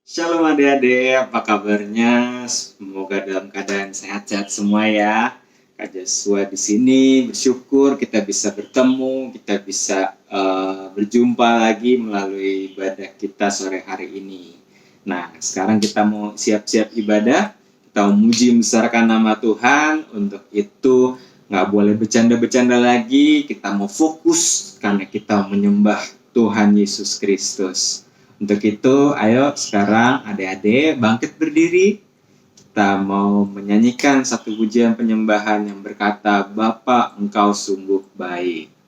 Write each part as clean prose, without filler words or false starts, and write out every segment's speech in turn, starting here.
Shalom adik-adik, apa kabarnya? Semoga dalam keadaan sehat-sehat semua ya. Kak Joshua di sini bersyukur kita bisa bertemu, kita bisa berjumpa lagi melalui ibadah kita sore hari ini. Nah, sekarang kita mau siap-siap ibadah, kita mau muji membesarkan nama Tuhan. Untuk itu nggak boleh bercanda-bercanda lagi, kita mau fokus karena kita menyembah Tuhan Yesus Kristus. Untuk itu, ayo sekarang adik-adik bangkit berdiri. Kita mau menyanyikan satu pujian penyembahan yang berkata, Bapa, Engkau sungguh baik.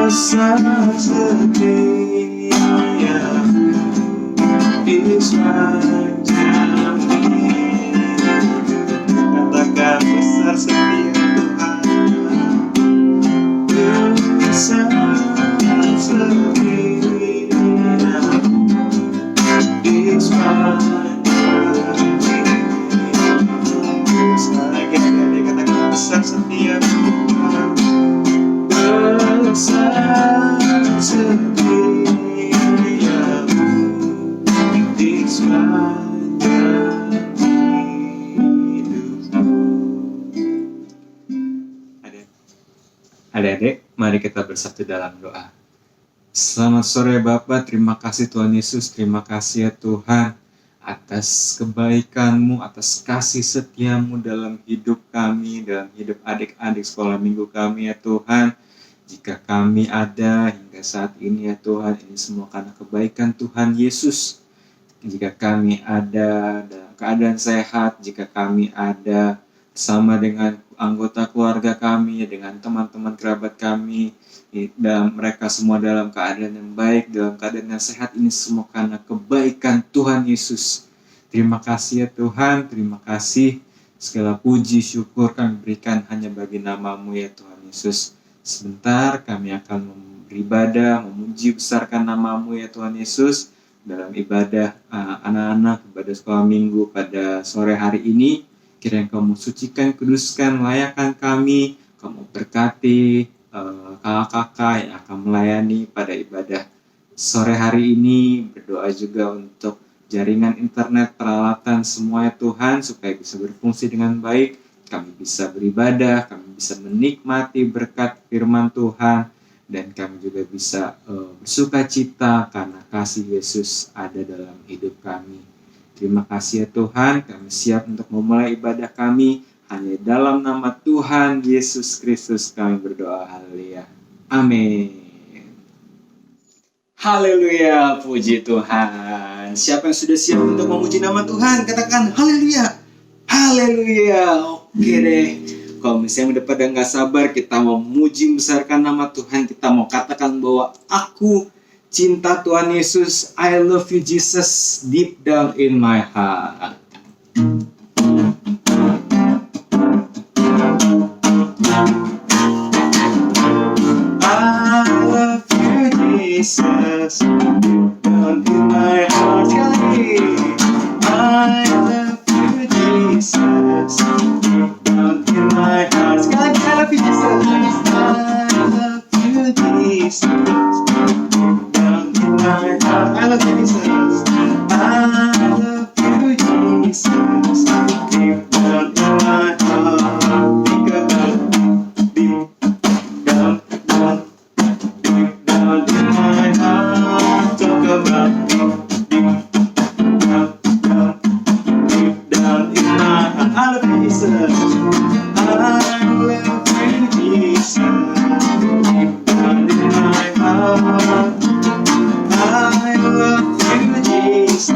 Besar setiamu di sepanjang hidup. Katakan besar setia Tuhan. Besar setiamu di sepanjang hidup. Sekarang kita katakan besar setia Tuhan. Besar setiamu di sepanjang hidup. Adik-adik, mari kita bersatu dalam doa. Selamat sore Bapak, terima kasih Tuhan Yesus, terima kasih ya Tuhan atas kebaikan-Mu, atas kasih setia-Mu dalam hidup kami, dalam hidup adik-adik sekolah minggu kami ya Tuhan. Jika kami ada hingga saat ini ya Tuhan, ini semua karena kebaikan Tuhan Yesus. Jika kami ada dalam keadaan sehat, jika kami ada bersama dengan anggota keluarga kami, dengan teman-teman kerabat kami, dan mereka semua dalam keadaan yang baik, dalam keadaan yang sehat, ini semua karena kebaikan Tuhan Yesus. Terima kasih ya Tuhan, terima kasih. Segala puji syukur kami berikan hanya bagi nama-Mu ya Tuhan Yesus. Sebentar kami akan beribadah, memuji besarkan nama-Mu ya Tuhan Yesus dalam ibadah anak-anak, ibadah sekolah minggu pada sore hari ini. Kiranya Kamu sucikan, kuduskan, layakkan kami, Kamu berkati kakak-kakak yang akan melayani pada ibadah sore hari ini. Berdoa juga untuk jaringan internet, peralatan semua ya Tuhan, supaya bisa berfungsi dengan baik. Kami bisa beribadah, kami bisa menikmati berkat firman Tuhan, dan kami juga bisa bersuka cita karena kasih Yesus ada dalam hidup kami. Terima kasih ya Tuhan, kami siap untuk memulai ibadah kami. Hanya dalam nama Tuhan Yesus Kristus kami berdoa. Haleluya. Amin. Haleluya, puji Tuhan. Siapa yang sudah siap untuk memuji nama Tuhan? Katakan haleluya. Haleluya. Oke deh. Kalau misalnya udah pada gak sabar, kita mau memuji besarkan nama Tuhan. Kita mau katakan bahwa aku cinta Tuhan Yesus. I love you Jesus deep down in my heart. I love you Jesus deep down in my heart. Sekali lagi. I love you Jesus deep down in my heart. Sekali lagi, I love you Jesus. I love you Jesus deep down in my heart. I love you Jesus. I love you Jesus deep down in my heart. Think about deep down, deep down in my heart. Talk about deep down, deep down in my heart. I love you Jesus. I love you Jesus deep down in my heart. I love you Jesus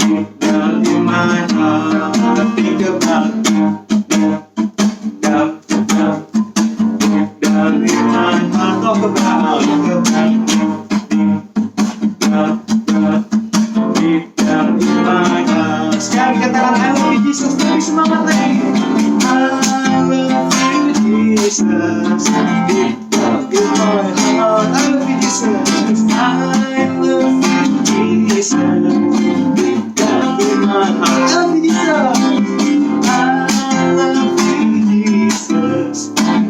deep down in my heart. Think about deep down, deep down in my heart. Talk about deep down, deep down in my heart. Sekali katakan I love you Jesus. Lebih semangat lagi. I love you Jesus deep down in my heart. I love you Jesus. I love you Jesus deep down in my heart. I love you Jesus. I love you Jesus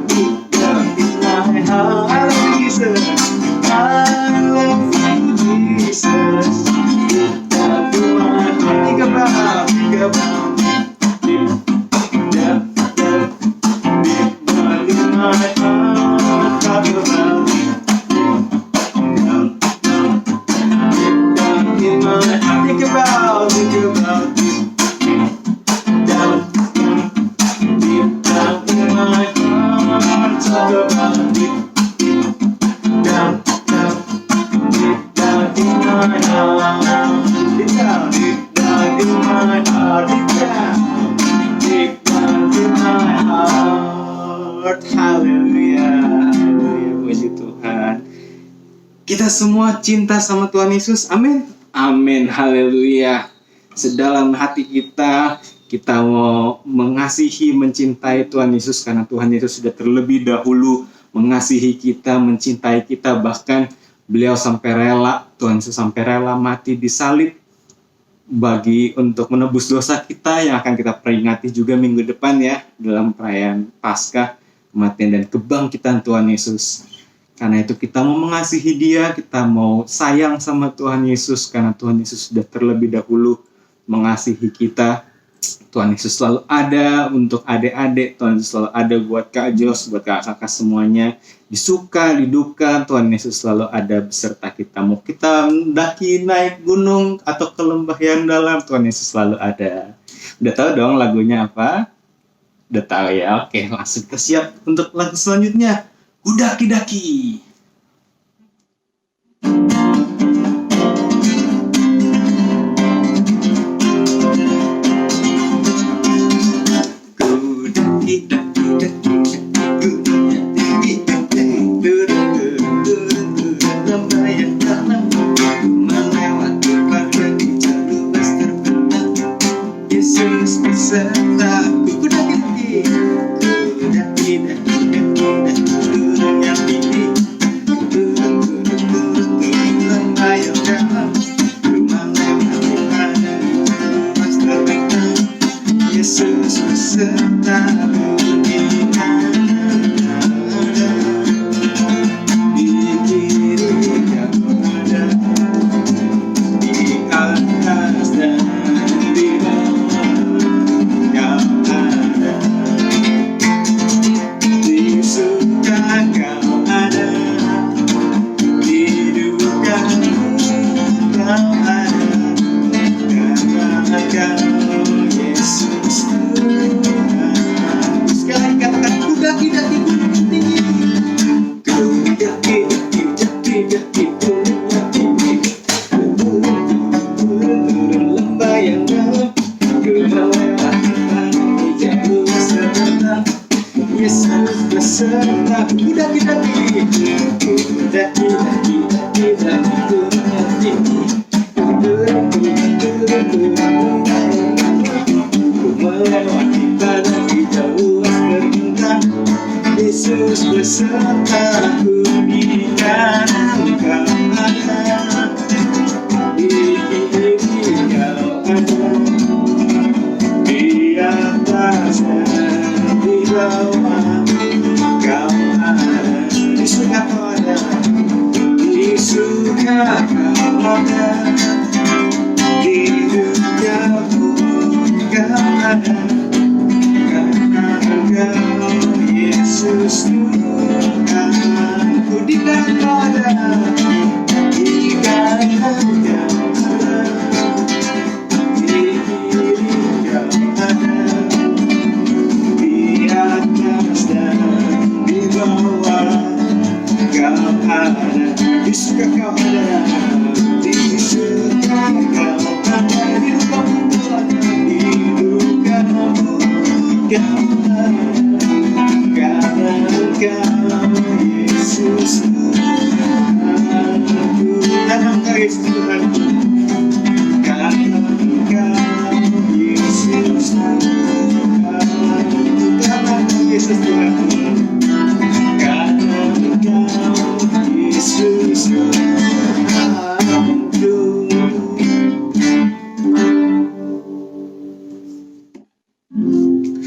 deep down in my heart. I love you Jesus. down, down, deep down in my heart, deep down in my heart, deep down in my heart. Haleluya, haleluya, puji Tuhan. Kita semua cinta sama Tuhan Yesus, amin, amin, haleluya. Sedalam hati kita mau mengasihi, mencintai Tuhan Yesus karena Tuhan Yesus sudah terlebih dahulu mengasihi kita, mencintai kita, bahkan beliau sampai rela, Tuhan Yesus sampai rela mati di salib untuk menebus dosa kita yang akan kita peringati juga minggu depan ya dalam perayaan Paskah, kematian dan kebangkitan Tuhan Yesus. Karena itu kita mau mengasihi Dia, kita mau sayang sama Tuhan Yesus karena Tuhan Yesus sudah terlebih dahulu mengasihi kita. Tuhan Yesus selalu ada untuk adik-adik, Tuhan Yesus selalu ada buat Kak Jos, buat kakak-kakak semuanya. Di suka, di duka, Tuhan Yesus selalu ada beserta kita. Mau kita mendaki naik gunung atau ke lembah yang dalam, Tuhan Yesus selalu ada. Udah tahu dong lagunya apa? Udah tahu ya? Oke, langsung kita siap untuk lagu selanjutnya. Kudaki-daki. Yesus besertaku, kudaki-daki, kudaki-daki, gunung yang tinggi, lembah yang dalam, ku melewati padang luas terbentang. Yesus besertaku di kanan ada, di kiri kau ada, di atas dan di bawah kau ada, di suka kau ada, di duka kau ada, karena kau Yesus Tuhan. Sekali katakan kudaki-daki gunung tinggi, kudaki-daki, daki-daki gunung yang tinggi, lembah yang dalam, ku melewati padang hijau luas terbentang. Yesus beserta, kudaki-daki, kudaki-daki, daki-daki gunung yang tinggi, lembah yang dalam, ku melewati padang hijau luas terbentang. Yesus besertaku, di kanan kau ada, di kiri kau ada, di atas dan di bawah kau ada, di suka kau ada, di suka kau ada, di duka pun kau ada, karena Engkau Yesus Tuhanku. Di kanan kau ada, di kanan kau ada, di kiri kau ada, di atas dan di bawah kau ada, di suka kau ada, di suka kau ada, di duka pun kau ada, di duka pun kau ada, karena Engkau Yesus Tuhanku. Karena Engkau Yesus Tuhanku, karena Engkau Yesus Tuhanku, karena Engkau Yesus Tuhanku, karena Engkau Yesus Tuhanku.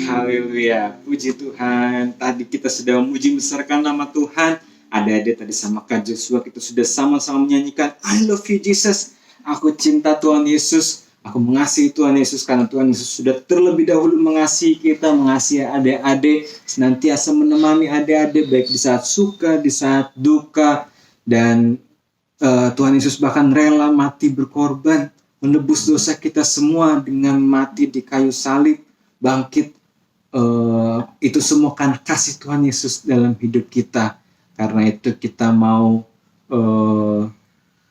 Haleluya, puji Tuhan. Tadi kita sudah memuji besarkan nama Tuhan. Ada tadi sama Kak Joshua, kita sudah sama-sama menyanyikan I love you Jesus. Aku cinta Tuhan Yesus. Aku mengasihi Tuhan Yesus karena Tuhan Yesus sudah terlebih dahulu mengasihi kita, mengasihi adik-adik, senantiasa menemani adik-adik baik di saat suka, di saat duka. Dan Tuhan Yesus bahkan rela mati berkorban, menebus dosa kita semua dengan mati di kayu salib, bangkit. Itu semua karena kasih Tuhan Yesus dalam hidup kita. Karena itu kita mau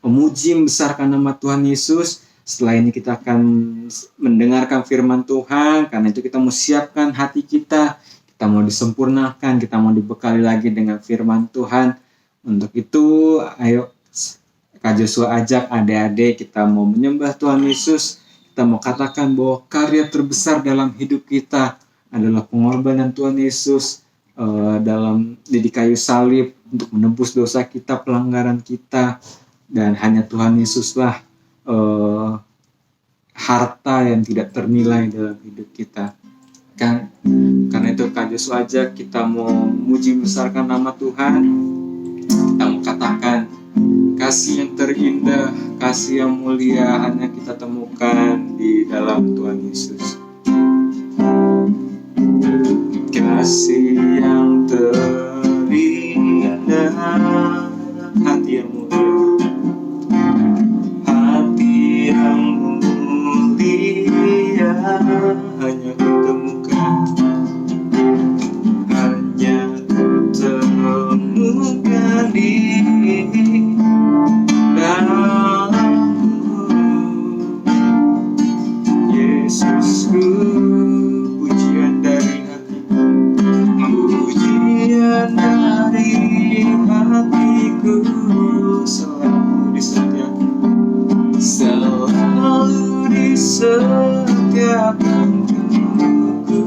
memuji membesarkan nama Tuhan Yesus. Setelah ini kita akan mendengarkan firman Tuhan. Karena itu kita mau siapkan hati kita. Kita mau disempurnakan, kita mau dibekali lagi dengan firman Tuhan. Untuk itu, ayo Kak Joshua ajak adik-adik, kita mau menyembah Tuhan Yesus. Kita mau katakan bahwa karya terbesar dalam hidup kita adalah pengorbanan Tuhan Yesus di kayu salib untuk menebus dosa kita, pelanggaran kita. Dan hanya Tuhan Yesuslah harta yang tidak ternilai dalam hidup kita. Kan? Karena itu Kak Joshua ajak kita mau memuji membesarkan nama Tuhan. Kita mau katakan kasih yang terindah, kasih yang mulia hanya kita temukan di dalam Tuhan Yesus. Kasih yang terindah, hati yang mulia, hati yang mulia hanya kutemukan, di dalammu, Yesusku. Pujian dari hatiku, pujian dari hatiku, selalu di setiap waktuku.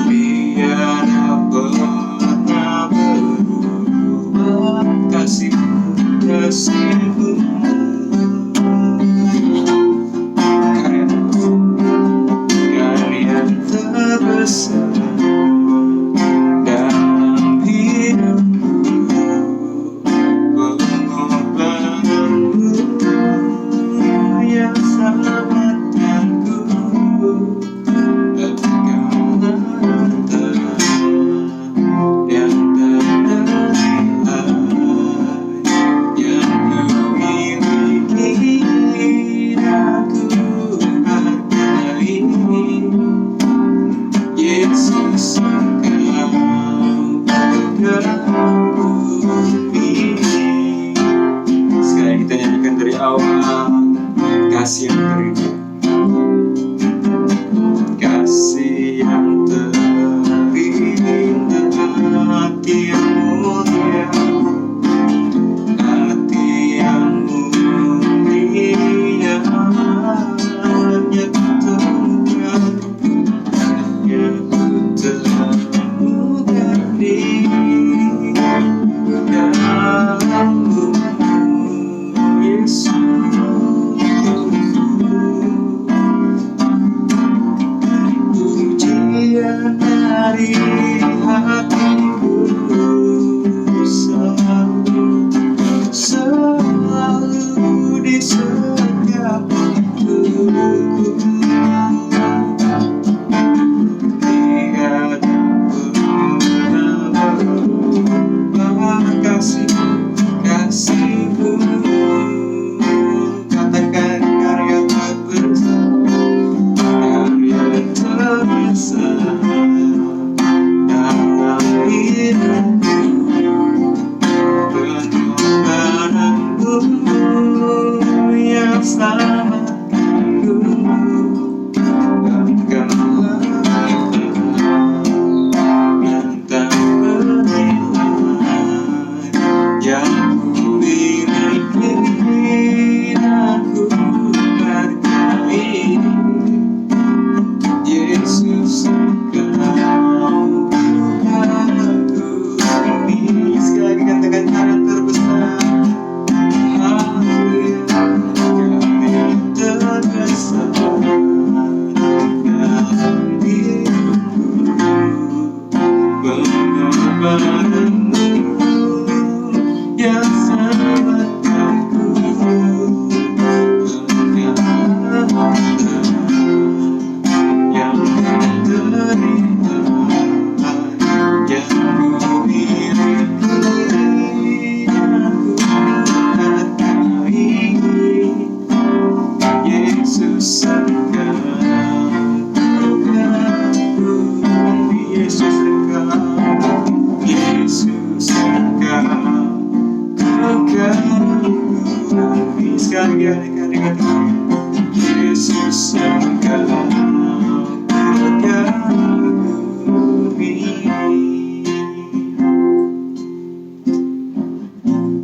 Biar pernah berubah kasihmu. Karya terbesar dalam hidupku, pengorbananmu yang selamatkanku. Sekarang kita nyanyikan dari awal, kasih yang terindah, kasih yang terindah, hati yang mulia, hati yang mulia hanya kutemukan, hanya kutemukan di dalammu, Yesus. Pujian dari hatiku, selalu di setiap waktuku. Tiada pernah bagi adik-adik Yesus engkau terkagumi.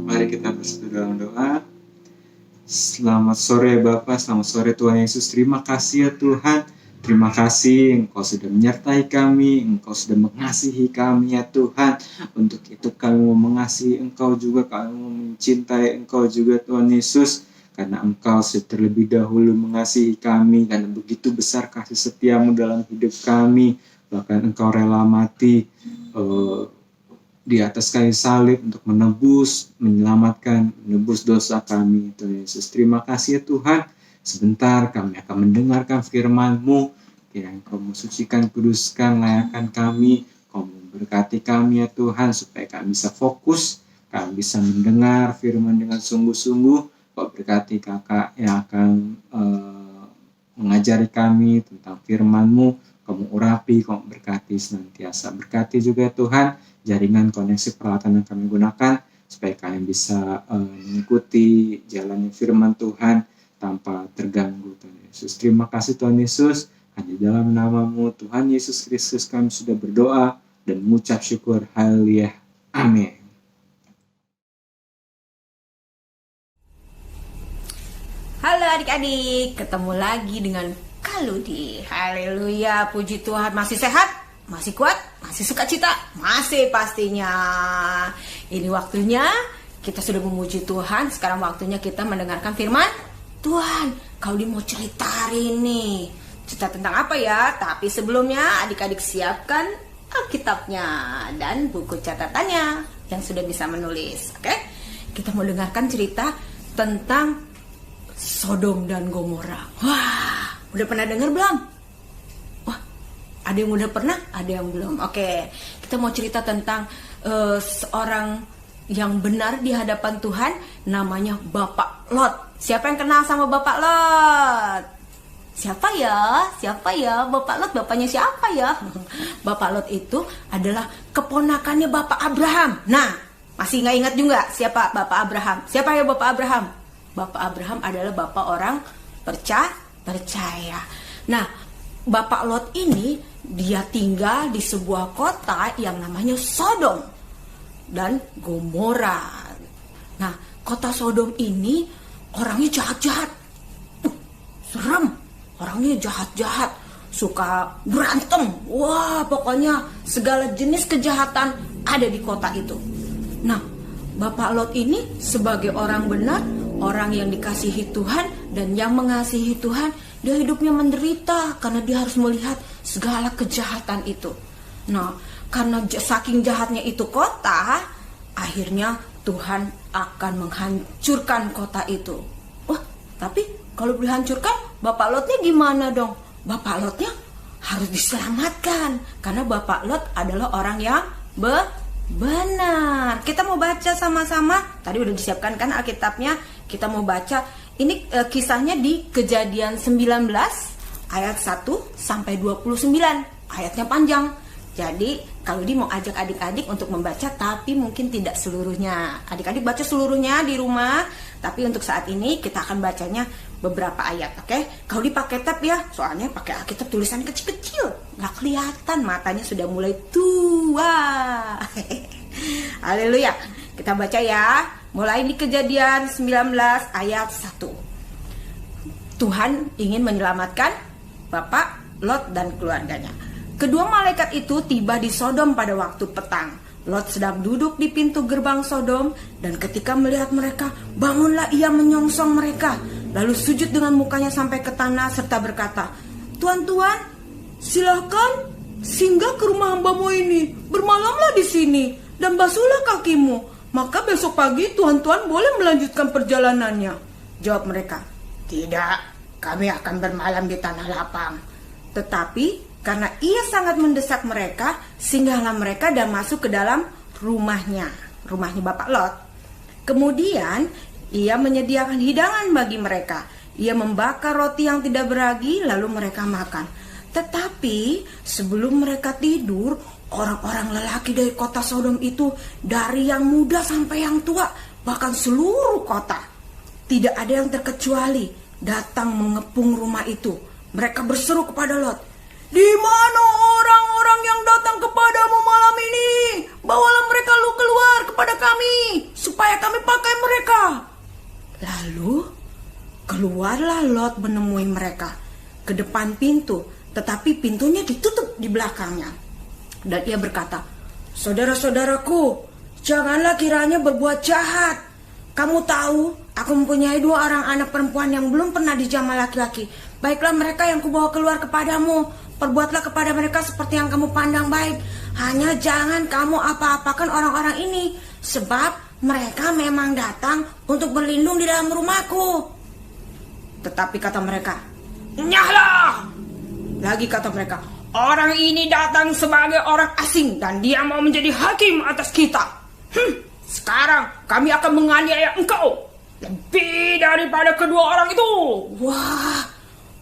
Mari kita bersatu dalam doa. Selamat sore Bapak, selamat sore Tuhan Yesus. Terima kasih ya Tuhan. Terima kasih Engkau sudah menyertai kami, Engkau sudah mengasihi kami ya Tuhan. Untuk itu kami mau mengasihi Engkau juga, kami mau mencintai Engkau juga Tuhan Yesus. Karena Engkau sudah terlebih dahulu mengasihi kami, karena begitu besar kasih setiamu dalam hidup kami. Bahkan Engkau rela mati di atas kayu salib untuk menebus, menyelamatkan, menebus dosa kami Tuhan Yesus. Terima kasih ya Tuhan. Sebentar kami akan mendengarkan firman-Mu. Kiranya Engkau mensucikan, kuduskan, layakkan kami. Engkau memberkati kami ya Tuhan, supaya kami bisa fokus, kami bisa mendengar firman dengan sungguh-sungguh. Engkau berkati kakak yang akan mengajari kami tentang firman-Mu. Engkau mengurapi, Engkau berkati senantiasa. Berkati juga ya Tuhan jaringan koneksi peralatan yang kami gunakan, supaya kami bisa mengikuti jalannya firman Tuhan tanpa terganggu Tuhan Yesus. Terima kasih Tuhan Yesus. Hanya dalam nama-Mu Tuhan Yesus Kristus kami sudah berdoa dan mengucap syukur. Haleluya. Amin. Halo adik-adik, ketemu lagi dengan Kaludi. Haleluya, puji Tuhan. Masih sehat? Masih kuat? Masih sukacita? Masih pastinya. Ini waktunya kita sudah memuji Tuhan. Sekarang waktunya kita mendengarkan firman Tuhan. Kau mau cerita hari ini. Cerita tentang apa ya? Tapi sebelumnya adik-adik siapkan Alkitabnya dan buku catatannya yang sudah bisa menulis. Oke? Kita mau dengarkan cerita tentang Sodom dan Gomora. Wah, udah pernah dengar belum? Wah, ada yang udah pernah, ada yang belum. Oke, kita mau cerita tentang seorang yang benar di hadapan Tuhan, namanya Bapak Lot. Siapa yang kenal sama Bapak Lot? Siapa ya? Siapa ya? Bapak Lot, bapaknya siapa ya? Bapak Lot itu adalah keponakannya Bapak Abraham. Nah, masih nggak ingat juga siapa Bapak Abraham? Siapa ya Bapak Abraham? Bapak Abraham adalah bapak orang percaya. Nah, Bapak Lot ini dia tinggal di sebuah kota yang namanya Sodom dan Gomora. Nah, kota Sodom ini orangnya jahat-jahat. Serem. Orangnya jahat-jahat, suka berantem. Wah, pokoknya segala jenis kejahatan ada di kota itu. Nah, Bapak Lot ini sebagai orang benar, orang yang dikasihi Tuhan dan yang mengasihi Tuhan, dia hidupnya menderita karena dia harus melihat segala kejahatan itu. Nah, karena saking jahatnya itu kota, akhirnya Tuhan akan menghancurkan kota itu. Wah, tapi kalau dihancurkan, Bapak Lotnya gimana dong? Bapak Lotnya harus diselamatkan karena Bapak Lot adalah orang yang benar. Kita mau baca sama-sama. Tadi udah disiapkan kan Alkitabnya. Kita mau baca. Ini kisahnya di Kejadian 19 ayat 1 sampai 29. Ayatnya panjang. Jadi kalau dia mau ajak adik-adik untuk membaca, tapi mungkin tidak seluruhnya. Adik-adik baca seluruhnya di rumah, tapi untuk saat ini kita akan bacanya beberapa ayat, oke? Kalau dipakai tab ya, soalnya pakai Alkitab tulisan kecil-kecil, nggak kelihatan, matanya sudah mulai tua. Haleluya. Kita baca ya. Mulai di Kejadian 19 ayat 1. Tuhan ingin menyelamatkan Bapak Lot dan keluarganya. Kedua malaikat itu tiba di Sodom pada waktu petang. Lot sedang duduk di pintu gerbang Sodom, dan ketika melihat mereka, bangunlah ia menyongsong mereka, lalu sujud dengan mukanya sampai ke tanah serta berkata, "Tuan-tuan, silakan singgah ke rumah hamba-Mu ini, bermalamlah di sini dan basuhlah kakimu, maka besok pagi tuan-tuan boleh melanjutkan perjalanannya." Jawab mereka, "Tidak, kami akan bermalam di tanah lapang." Tetapi karena ia sangat mendesak mereka, singgahlah mereka dan masuk ke dalam rumahnya Bapak Lot. Kemudian ia menyediakan hidangan bagi mereka. Ia membakar roti yang tidak beragi, lalu mereka makan. Tetapi sebelum mereka tidur, orang-orang lelaki dari kota Sodom itu, dari yang muda sampai yang tua, bahkan seluruh kota, tidak ada yang terkecuali datang mengepung rumah itu. Mereka berseru kepada Lot, "Di mana orang-orang yang datang kepadamu malam ini? Bawalah mereka lu keluar kepada kami, supaya kami pakai mereka." Lalu keluarlah Lot menemui mereka ke depan pintu, tetapi pintunya ditutup di belakangnya. Dan ia berkata, "Saudara-saudaraku, janganlah kiranya berbuat jahat. Kamu tahu, aku mempunyai 2 orang anak perempuan yang belum pernah dijamah laki-laki. Baiklah mereka yang kubawa keluar kepadamu. Perbuatlah kepada mereka seperti yang kamu pandang baik. Hanya jangan kamu apa-apakan orang-orang ini, sebab mereka memang datang untuk berlindung di dalam rumahku." Tetapi kata mereka, "Nyahlah!" Lagi kata mereka, "Orang ini datang sebagai orang asing dan dia mau menjadi hakim atas kita. Sekarang kami akan menganiaya engkau lebih daripada kedua orang itu." Wah,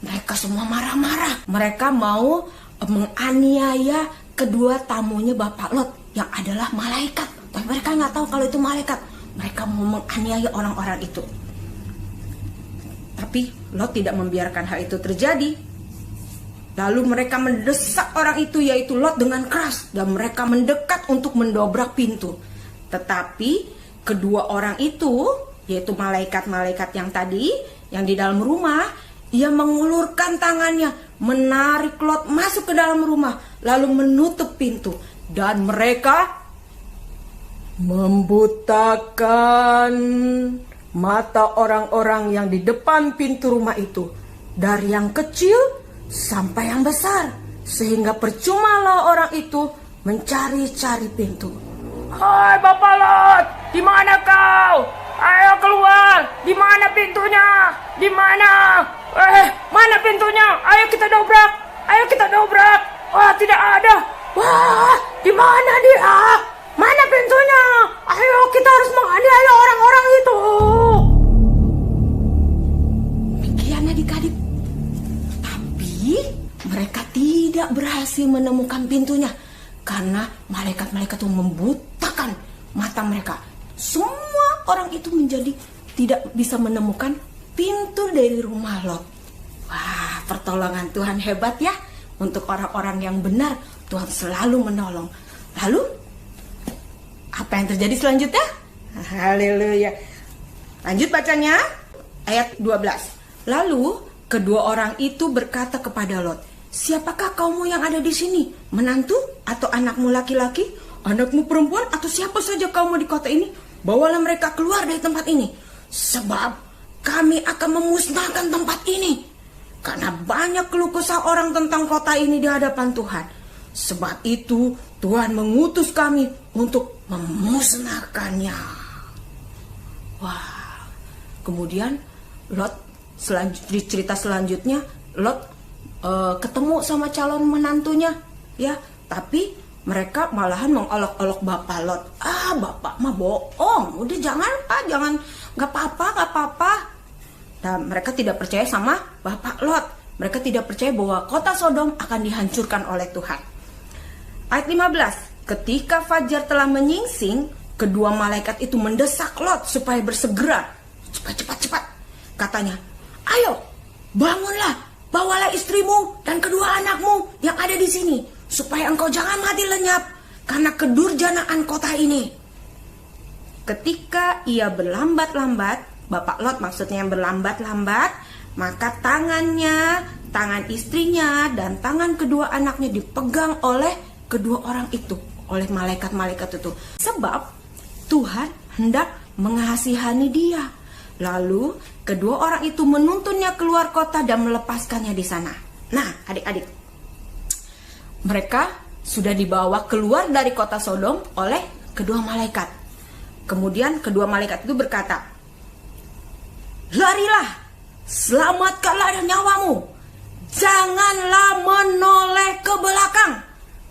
mereka semua marah-marah. Mereka mau menganiaya kedua tamunya Bapak Lot yang adalah malaikat. Tapi mereka nggak tahu kalau itu malaikat. Mereka mau menganiaya orang-orang itu. Tapi Lot tidak membiarkan hal itu terjadi. Lalu mereka mendesak orang itu, yaitu Lot, dengan keras. Dan mereka mendekat untuk mendobrak pintu. Tetapi kedua orang itu, yaitu malaikat-malaikat yang tadi, yang di dalam rumah, ia mengulurkan tangannya, menarik Lot masuk ke dalam rumah, lalu menutup pintu. Dan mereka membutakan mata orang-orang yang di depan pintu rumah itu, dari yang kecil sampai yang besar, sehingga percumalah orang itu mencari-cari pintu. "Hai Bapak Lot, di mana kau? Ayo keluar! Di mana pintunya? Di mana? Mana pintunya? Ayo kita dobrak! Ayo kita dobrak! Wah, tidak ada! Wah, di mana dia? Mana pintunya? Ayo kita harus menganiaya orang-orang itu!" Demikian adik-adik. Tapi mereka tidak berhasil menemukan pintunya, karena malaikat-malaikat itu membutakan mata mereka. Semua orang itu menjadi tidak bisa menemukan pintu dari rumah Lot. Wah, pertolongan Tuhan hebat ya. Untuk orang-orang yang benar, Tuhan selalu menolong. Lalu, apa yang terjadi selanjutnya? Haleluya. Lanjut bacanya, ayat 12. Lalu, kedua orang itu berkata kepada Lot, "Siapakah kamu yang ada di sini? Menantu atau anakmu laki-laki? Anakmu perempuan atau siapa saja kamu di kota ini? Bawalah mereka keluar dari tempat ini, sebab kami akan memusnahkan tempat ini. Karena banyak keluh kesah orang tentang kota ini di hadapan Tuhan. Sebab itu Tuhan mengutus kami untuk memusnahkannya." Wah. Kemudian Lot, di cerita selanjutnya, Lot ketemu sama calon menantunya, ya. Tapi mereka malahan mengolok-olok Bapak Lot. "Ah, Bapak mah bohong. Udah jangan Pak, jangan, nggak apa-apa. Dan mereka tidak percaya sama Bapak Lot. Mereka tidak percaya bahwa kota Sodom akan dihancurkan oleh Tuhan. Ayat 15. Ketika fajar telah menyingsing, kedua malaikat itu mendesak Lot supaya bersegera. Cepat. Katanya, "Ayo, bangunlah, bawalah istrimu dan kedua anakmu yang ada di sini, supaya engkau jangan mati lenyap karena kedurjanaan kota ini." Ketika ia berlambat-lambat, Bapak Lot maksudnya yang berlambat-lambat, maka tangannya, tangan istrinya, dan tangan kedua anaknya dipegang oleh kedua orang itu, oleh malaikat-malaikat itu. Sebab Tuhan hendak mengasihani dia. Lalu kedua orang itu menuntunnya keluar kota dan melepaskannya di sana. Nah, adik-adik, mereka sudah dibawa keluar dari kota Sodom oleh kedua malaikat. Kemudian kedua malaikat itu berkata, "Larilah, selamatkanlah nyawamu. Janganlah menoleh ke belakang.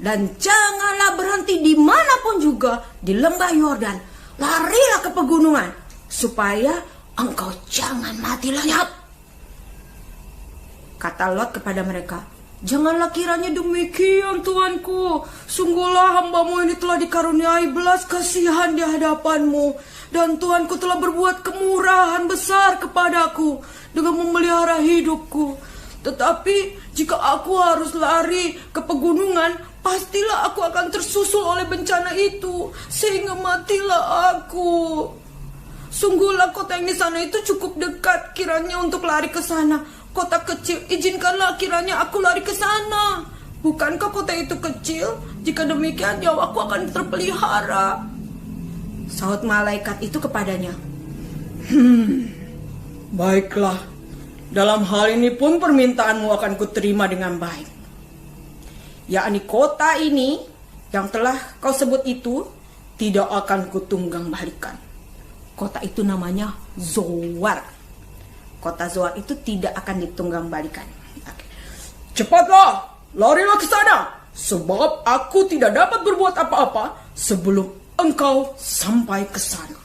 Dan janganlah berhenti dimanapun juga di lembah Yordan. Larilah ke pegunungan, supaya engkau jangan mati lenyap." Kata Lot kepada mereka, Janganlah kiranya demikian Tuanku. Sungguhlah hamba-Mu ini telah dikaruniai belas kasihan di hadapan-Mu. Dan Tuanku telah berbuat kemurahan besar kepadaku dengan memelihara hidupku. Tetapi jika aku harus lari ke pegunungan, pastilah aku akan tersusul oleh bencana itu, sehingga matilah aku. Sungguhlah kota yang di sana itu cukup dekat kiranya untuk lari ke sana. Kota kecil, izinkanlah kiranya aku lari ke sana. Bukankah kota itu kecil? Jika demikian nyawaku akan terpelihara. Sahut malaikat itu kepadanya. Baiklah. Dalam hal ini pun permintaanmu akan kuterima dengan baik. Yakni kota ini yang telah kau sebut itu tidak akan kutunggang balikan. Kota itu namanya Zoar. Kota Zoar itu tidak akan ditunggang balikan. Cepatlah, larilah ke sana, sebab aku tidak dapat berbuat apa-apa sebelum engkau sampai ke sana.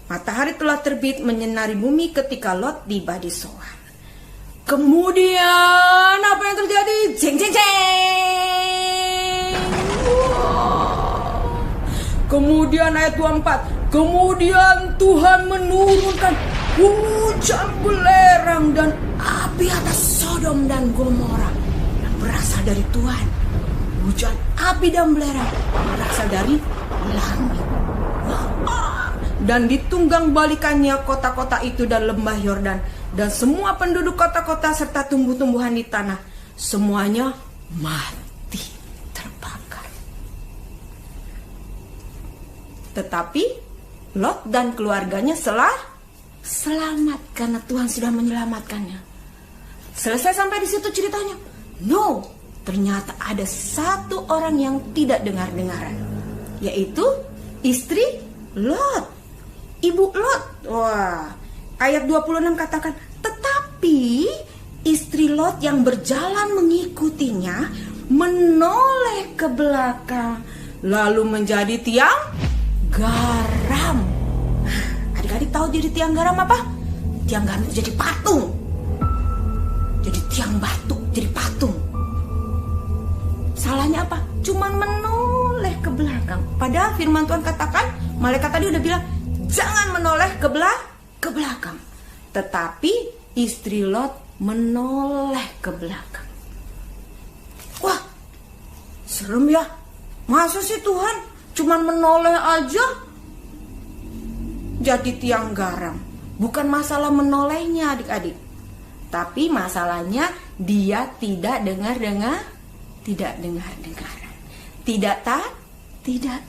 Matahari telah terbit menyinari bumi ketika Lot tiba di Zoar. Kemudian apa yang terjadi? Jeng jeng jeng. Kemudian ayat 24. Kemudian Tuhan menurunkan hujan belerang dan api atas Sodom dan Gomora yang berasal dari Tuhan. Hujan api dan belerang berasal dari langit. Dan ditunggang balikannya kota-kota itu dan lembah Yordan dan semua penduduk kota-kota serta tumbuh-tumbuhan di tanah, semuanya mati terbakar. Tetapi Lot dan keluarganya selamat karena Tuhan sudah menyelamatkannya. Selesai sampai di situ ceritanya? No, ternyata ada satu orang yang tidak dengar-dengaran, yaitu istri Lot, ibu Lot. Wah, ayat 26 katakan, tetapi istri Lot yang berjalan mengikutinya menoleh ke belakang lalu menjadi tiang garam. Adik-adik tahu jadi tiang garam apa? Tiang garam itu jadi patung. Jadi tiang batu, jadi patung. Salahnya apa? Cuman menoleh ke belakang. Padahal firman Tuhan katakan, malaikat tadi udah bilang, jangan menoleh ke belakang. Tetapi istri Lot menoleh ke belakang. Wah, serem ya. Masa sih Tuhan cuman menoleh aja jadi tiang garam? Bukan masalah menolehnya adik-adik, tapi masalahnya dia tidak dengar-dengaran, tidak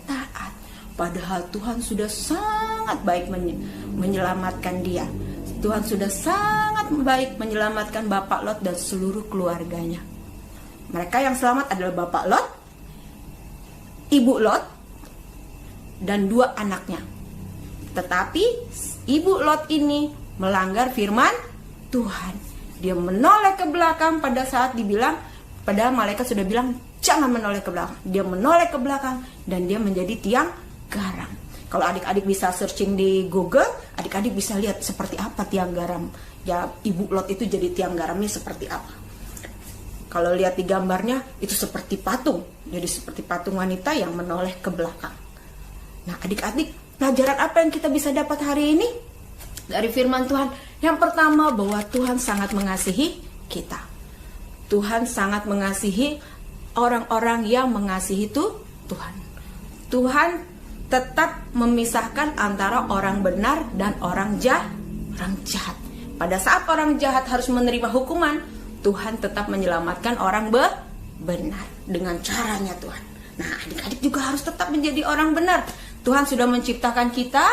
taat. Padahal Tuhan sudah sangat baik menyelamatkan dia. Tuhan sudah sangat baik menyelamatkan Bapak Lot dan seluruh keluarganya. Mereka yang selamat adalah Bapak Lot, Ibu Lot, dan 2 anaknya. Tetapi Ibu Lot ini melanggar firman Tuhan. Dia menoleh ke belakang pada saat dibilang, padahal malaikat sudah bilang jangan menoleh ke belakang. Dia menoleh ke belakang dan dia menjadi tiang garam. Kalau adik-adik bisa searching di Google, adik-adik bisa lihat seperti apa tiang garam. Ya, Ibu Lot itu jadi tiang garamnya seperti apa. Kalau lihat di gambarnya itu seperti patung. Jadi seperti patung wanita yang menoleh ke belakang. Nah, adik-adik, pelajaran apa yang kita bisa dapat hari ini dari firman Tuhan? Yang pertama, bahwa Tuhan sangat mengasihi kita. Tuhan sangat mengasihi orang-orang yang mengasihi Tuhan. Tuhan tetap memisahkan antara orang benar dan orang jahat. Pada saat orang jahat harus menerima hukuman, Tuhan tetap menyelamatkan orang benar dengan caranya Tuhan. Nah, adik-adik juga harus tetap menjadi orang benar. Tuhan sudah menciptakan kita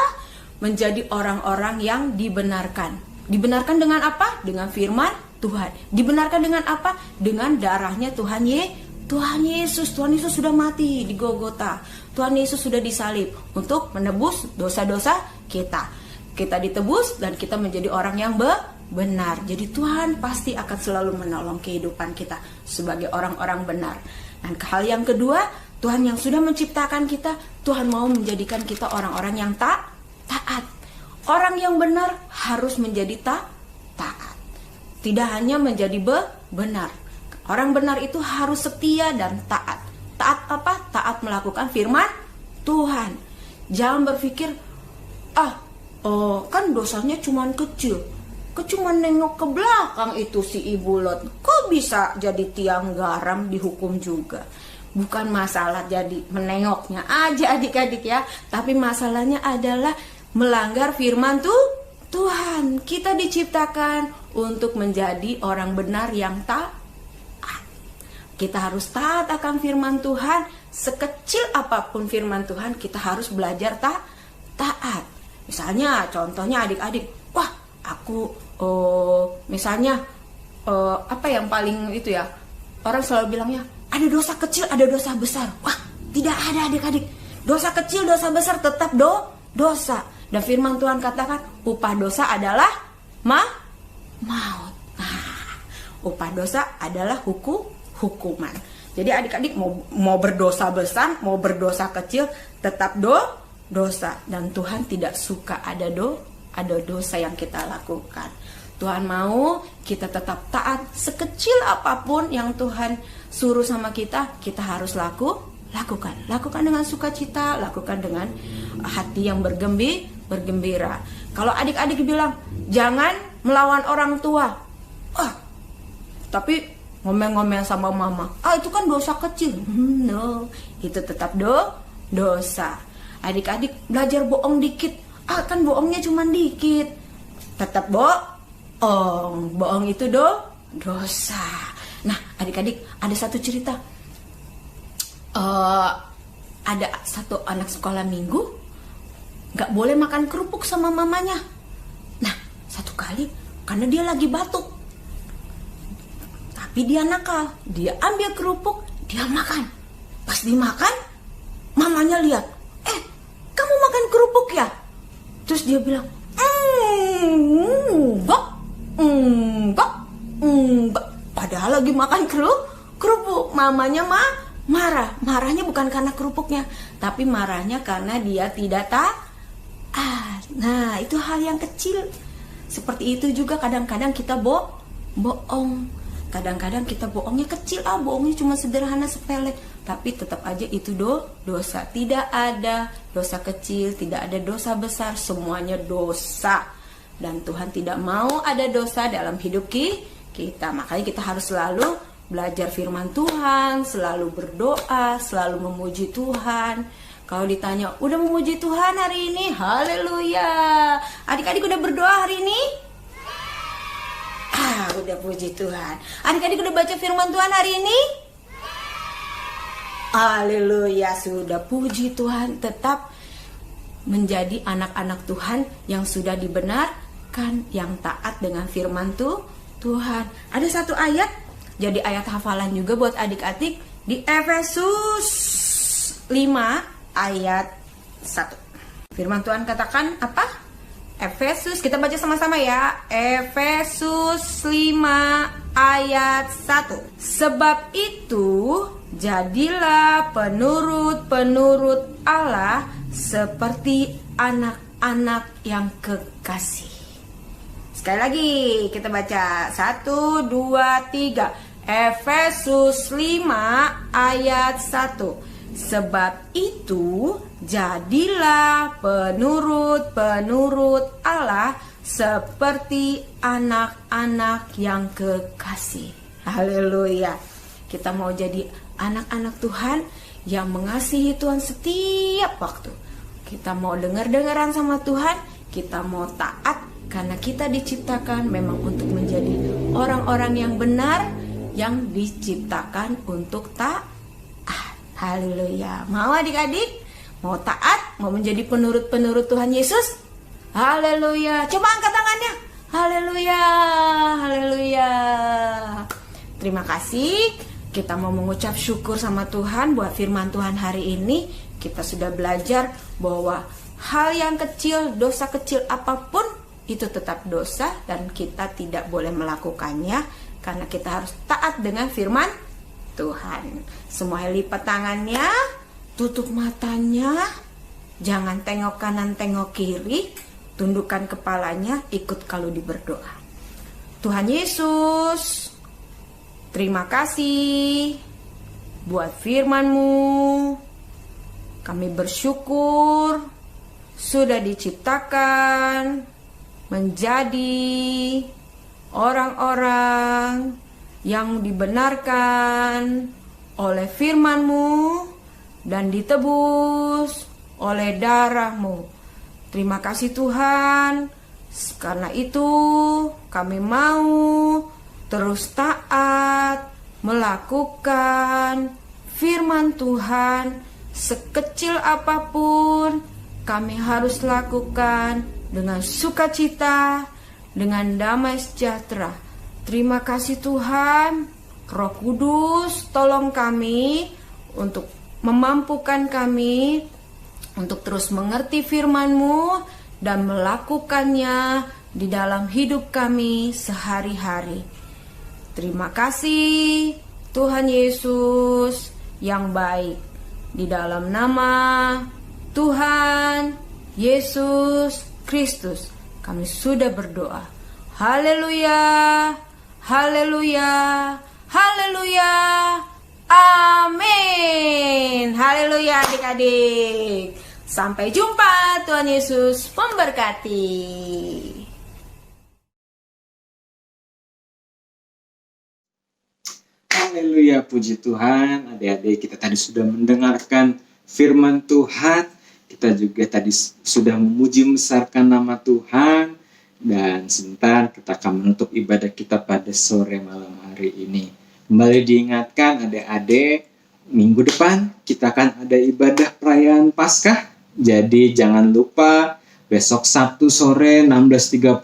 menjadi orang-orang yang dibenarkan. Dibenarkan dengan apa? Dengan firman Tuhan. Dibenarkan dengan apa? Dengan darahnya Tuhan Yesus. Tuhan Yesus sudah mati di Golgota. Tuhan Yesus sudah disalib untuk menebus dosa-dosa kita. Kita ditebus dan kita menjadi orang yang benar. Jadi Tuhan pasti akan selalu menolong kehidupan kita sebagai orang-orang benar. Dan hal yang kedua, Tuhan yang sudah menciptakan kita, Tuhan mau menjadikan kita orang-orang yang taat. Orang yang benar harus menjadi taat. Tidak hanya menjadi benar, Orang benar itu harus setia dan taat. Taat apa? Taat melakukan firman Tuhan. Jangan berpikir, kan dosanya cuman kecil. Cuma nengok ke belakang itu si Ibu Lot, kok bisa jadi tiang garam dihukum juga. Bukan masalah jadi menengoknya aja adik-adik ya, tapi masalahnya adalah melanggar firman Tuhan. Kita diciptakan untuk menjadi orang benar yang taat. Kita harus taat akan firman Tuhan. Sekecil apapun firman Tuhan, kita harus belajar taat. Misalnya, contohnya adik-adik, aku misalnya apa yang paling itu ya, orang selalu bilangnya ada dosa kecil, ada dosa besar. Tidak ada adik-adik. Dosa kecil, dosa besar tetap dosa. Dan firman Tuhan katakan upah dosa adalah maut. Upah dosa adalah hukuman. Jadi adik-adik mau berdosa besar, mau berdosa kecil, tetap dosa. Dan Tuhan tidak suka ada dosa yang kita lakukan. Tuhan mau kita tetap taat. Sekecil apapun yang Tuhan suruh sama kita harus lakukan. Lakukan dengan sukacita, lakukan dengan hati yang bergembira. Kalau adik-adik bilang jangan melawan orang tua, tapi ngomel-ngomel sama mama, itu kan dosa kecil. No, itu tetap dosa. Adik-adik belajar bohong dikit, kan bohongnya cuma dikit, tetap bohong itu dosa. Nah adik-adik, ada satu cerita, ada satu anak sekolah minggu gak boleh makan kerupuk sama mamanya. Nah satu kali karena dia lagi batuk, tapi dia nakal, dia ambil kerupuk, dia makan. Pas dimakan, mamanya lihat, kamu makan kerupuk ya? Terus dia bilang, enggak. Padahal lagi makan kerupuk. Mamanya marahnya bukan karena kerupuknya, tapi marahnya karena dia tidak taat. Nah itu hal yang kecil. Seperti itu juga kadang-kadang kita bohong. Kadang-kadang kita bohongnya kecil, bohongnya cuma sederhana, sepele, tapi tetap aja itu dosa. Tidak ada dosa kecil, tidak ada dosa besar, semuanya dosa. Dan Tuhan tidak mau ada dosa dalam hidup kita. Makanya kita harus selalu belajar firman Tuhan, selalu berdoa, selalu memuji Tuhan. Kalau ditanya, udah memuji Tuhan hari ini? Haleluya. Adik-adik udah berdoa hari ini? Udah, puji Tuhan. Adik-adik udah baca firman Tuhan hari ini? Haleluya, sudah, puji Tuhan. Tetap menjadi anak-anak Tuhan yang sudah dibenarkan, yang taat dengan firman Tuhan. Ada satu ayat, jadi ayat hafalan juga buat adik-adik, di Efesus 5 ayat 1. Firman Tuhan katakan apa? Efesus, kita baca sama-sama ya. Efesus 5 ayat 1. Sebab itu jadilah penurut-penurut Allah seperti anak-anak yang kekasih. Sekali lagi kita baca 1, 2, 3. Efesus 5 ayat 1. Sebab itu jadilah penurut-penurut Allah seperti anak-anak yang kekasih. Haleluya. Kita mau jadi anak-anak Tuhan yang mengasihi Tuhan setiap waktu. Kita mau dengar-dengaran sama Tuhan, kita mau taat karena kita diciptakan memang untuk menjadi orang-orang yang benar, yang diciptakan untuk taat. Haleluya. Mau adik-adik? Mau taat? Mau menjadi penurut-penurut Tuhan Yesus? Haleluya. Coba angkat tangannya. Haleluya. Haleluya. Terima kasih. Kita mau mengucap syukur sama Tuhan buat firman Tuhan hari ini. Kita sudah belajar bahwa hal yang kecil, dosa kecil apapun itu tetap dosa dan kita tidak boleh melakukannya karena kita harus taat dengan firman Tuhan. Semua lipat tangannya, tutup matanya, jangan tengok kanan tengok kiri, tundukkan kepalanya, ikut kalau berdoa. Tuhan Yesus, Terima kasih buat firman-Mu. Kami bersyukur sudah diciptakan menjadi orang-orang yang dibenarkan oleh firman-Mu dan ditebus oleh darah-Mu. Terima kasih Tuhan. Karena itu kami mau terus taat melakukan firman Tuhan. Sekecil apapun kami harus lakukan dengan sukacita, dengan damai sejahtera. Terima kasih Tuhan. Roh Kudus tolong kami untuk memampukan kami untuk terus mengerti firman-Mu dan melakukannya di dalam hidup kami sehari-hari. Terima kasih Tuhan Yesus yang baik. Di dalam nama Tuhan Yesus Kristus kami sudah berdoa. Haleluya, haleluya, haleluya, amin. Haleluya adik-adik. Sampai jumpa, Tuhan Yesus memberkati. Haleluya, puji Tuhan. Adik-adik, kita tadi sudah mendengarkan firman Tuhan. Kita juga tadi sudah memuji membesarkan nama Tuhan. Dan sebentar kita akan menutup ibadah kita pada sore malam hari ini. Kembali diingatkan adik-adik, minggu depan kita akan ada ibadah perayaan Paskah. Jadi jangan lupa besok Sabtu sore 16.30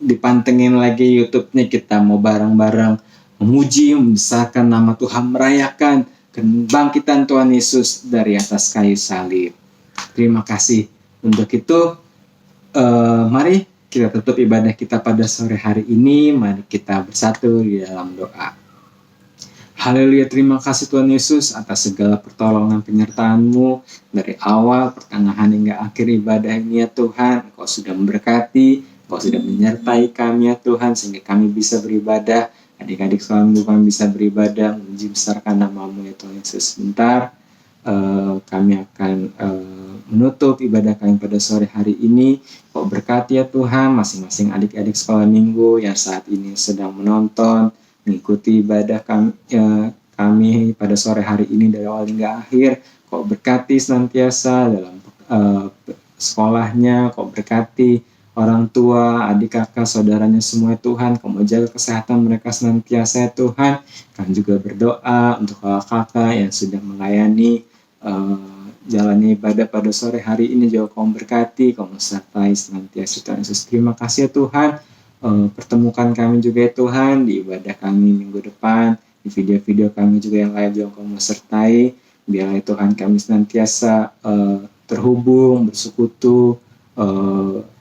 dipantengin lagi YouTube-nya, kita mau bareng-bareng memuji, membesarkan nama Tuhan, merayakan kebangkitan Tuhan Yesus dari atas kayu salib. Terima kasih. Untuk itu, mari kita tutup ibadah kita pada sore hari ini. Mari kita bersatu di dalam doa. Haleluya, terima kasih Tuhan Yesus atas segala pertolongan penyertaan-Mu dari awal, pertengahan hingga akhir ibadah ini ya Tuhan. Engkau sudah memberkati, Engkau sudah menyertai kami ya Tuhan, sehingga kami bisa beribadah. Adik-adik selalu kami bisa beribadah, memuji besarkan nama-Mu ya Tuhan Yesus. Sebentar kami akan menutup ibadah kami pada sore hari ini. Kau berkati ya Tuhan masing-masing adik-adik sekolah minggu yang saat ini sedang menonton, mengikuti ibadah kami pada sore hari ini dari awal hingga akhir. Kau berkati senantiasa dalam sekolahnya, Kau berkati orang tua, adik kakak, saudaranya semua Tuhan. Kau mau jaga kesehatan mereka senantiasa ya Tuhan. Kami juga berdoa untuk kakak-kakak yang sudah melayani jalani ibadah pada sore hari ini. Juga Kau berkati, Kau sertai senantiasa Tuhan Yesus. Terima kasih ya Tuhan. Pertemukan kami juga ya Tuhan di ibadah kami minggu depan, di video-video kami juga yang lain juga Kau sertai. Biarlah Tuhan kami senantiasa terhubung, bersekutu,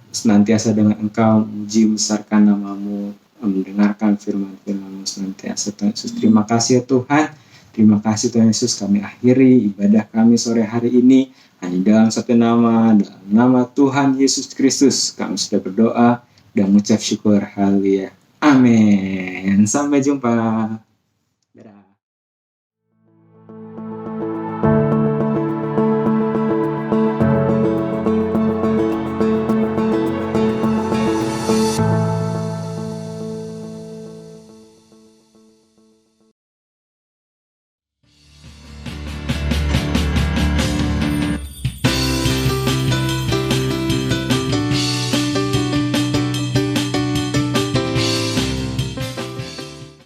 senantiasa dengan Engkau, memuji membesarkan nama-Mu, mendengarkan firman-firman-Mu senantiasa Tuhan Yesus. Terima kasih ya Tuhan. Terima kasih Tuhan Yesus. Kami akhiri ibadah kami sore hari ini hanya dalam satu nama, dalam nama Tuhan Yesus Kristus. Kami sudah berdoa dan mengucap syukur. Haleluya. Amin. Sampai jumpa.